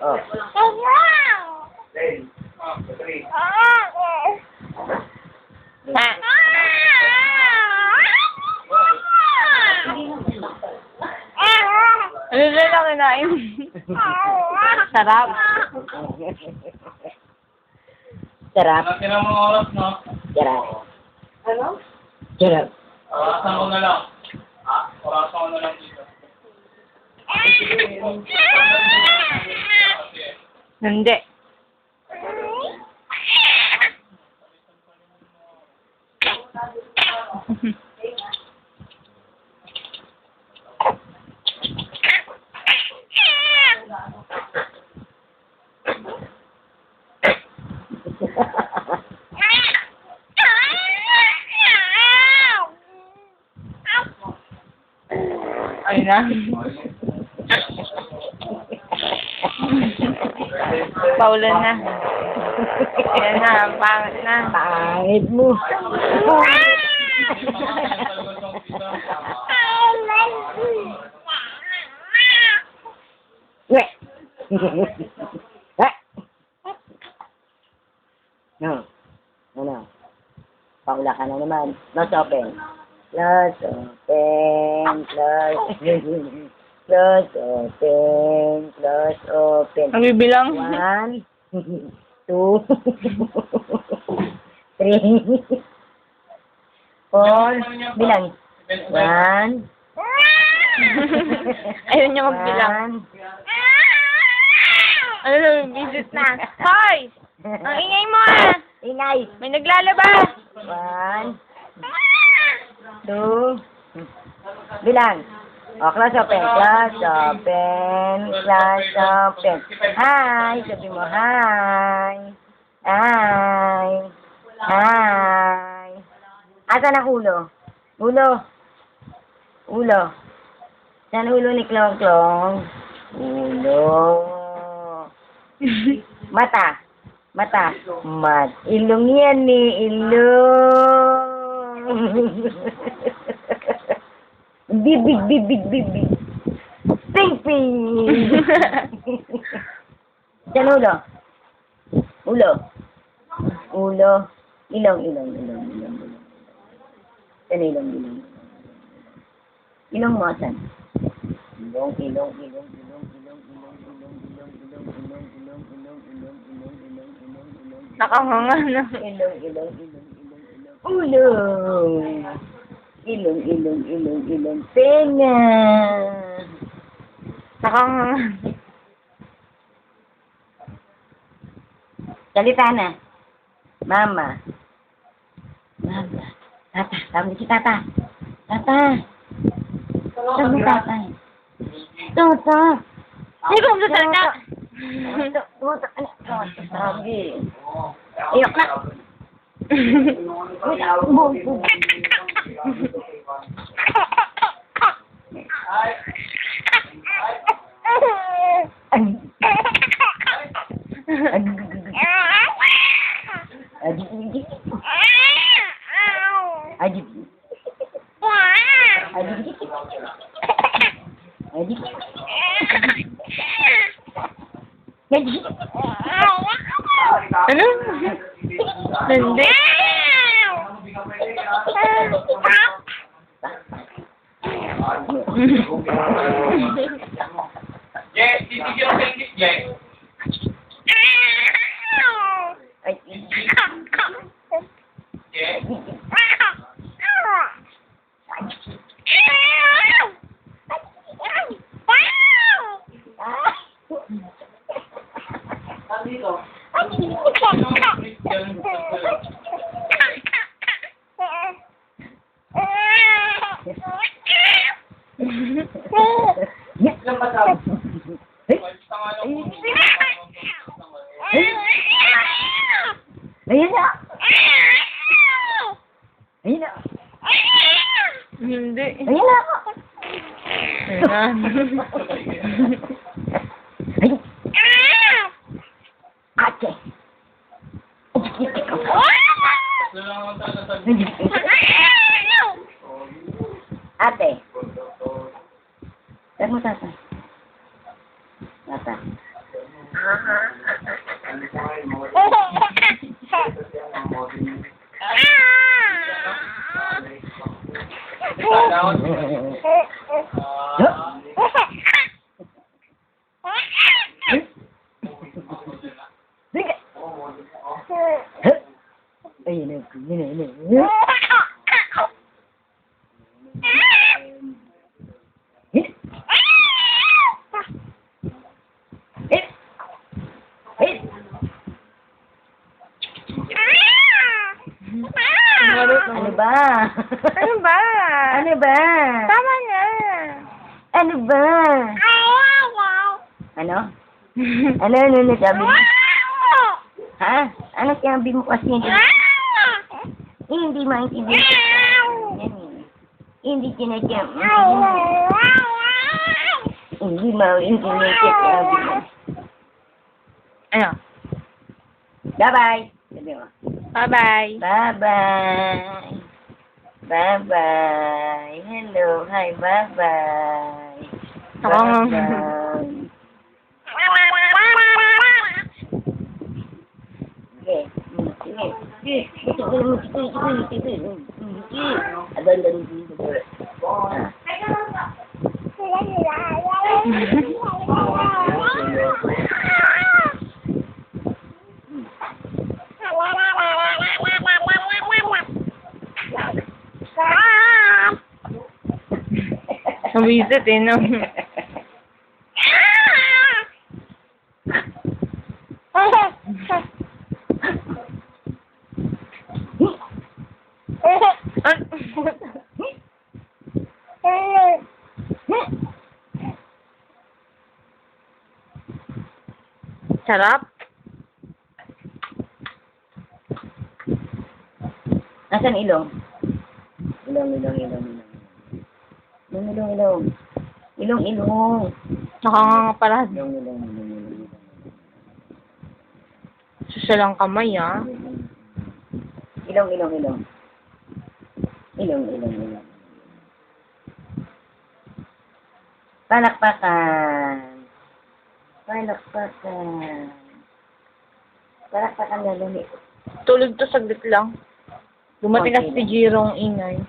Oh. Ano na lang kinain? Sarap. Sarap. Malaki ng mga oras, no? Sarap. Ano? Sarap. Orasan ko na lang. Ha? Orasan ko na lang dito. Hindi. Ayun na. Paulan na. Ayan na, pangit na. Pangit mo. Weh. Weh. No. Ano? Paula ka na naman. Close open. Close open. Close. Close open. Close open. Ang bibilang. 1, 2, 3, 4. Bilang. 1. Ayun niya magbilang. Ano na, visit na. Hoy! Ang ingay mo ah! Ingay. May naglalaba! 1, 2. Bilang. O, close open. Close open. Close open. Hi! Sabi mo, hi! Hi! Hi! Asan ang ulo? Ulo? Ulo? Saan ulo ni Klong Klong? Ulo. Mata. Mata. Ilong yan eh. Ilong. Bibig, bibig, bibig. Ping-ping. Saan ulo? Ulo. Ulo. Ilong, ilong, ilong, ilong, ilong. Saan ilong, ilong? Ilong mo, saan? Ilong, ilong, ilong, ilong, ilong, ilong, ilong, ilong, ilong, ilong, ilong, ilong, ilong, ilong, ilong, ilong, ilong. Nakahanga na. Ilong, ilong, ilong, ilong, ilong. Ulo. Ilong, ilong, ilong, ilong. Tenga. Nakahanga. Salita na. Mama. Mama. Tata. Tawag si Tata. Tata. Tawag mo Tata. Tata. Hindi ko magsasalita. Tata. Sabi. Ayok na. Ano? Hindi. Jay, titigil ako sa English, Jay. Ay, Jay. Ilan ba sabi? Ayun na. Ayun na. Hindi. Ayun na. Ayan. Ayun. Ate. Ate. Saan mo tata? Tata. Sige. Ayun na, yun na. Ano ba? Ano ba? Ano ba? Tama na. Ano ba? Ano? Ano sabi mo? Ha? Ano sabi mo kasi hindi maintindihan. Hindi kinagyan. Hindi maintindihan sabi mo. Ano? Bye-bye. Sabi mo. Bye-bye. Bye-bye. Bye-bye. Hello. Hi. Bye-bye. Bye-bye. Okay. Sige. Sige. Adan. Nabisit eh, no? Sarap. Nasaan ilong? Ilong. Ilong. Nakangangapalad. Ilong. Susalang kamay, ah. Ilong. Palakpakan lalami. Tulog to saglit lang. Dumating kasi si Jirong ingay.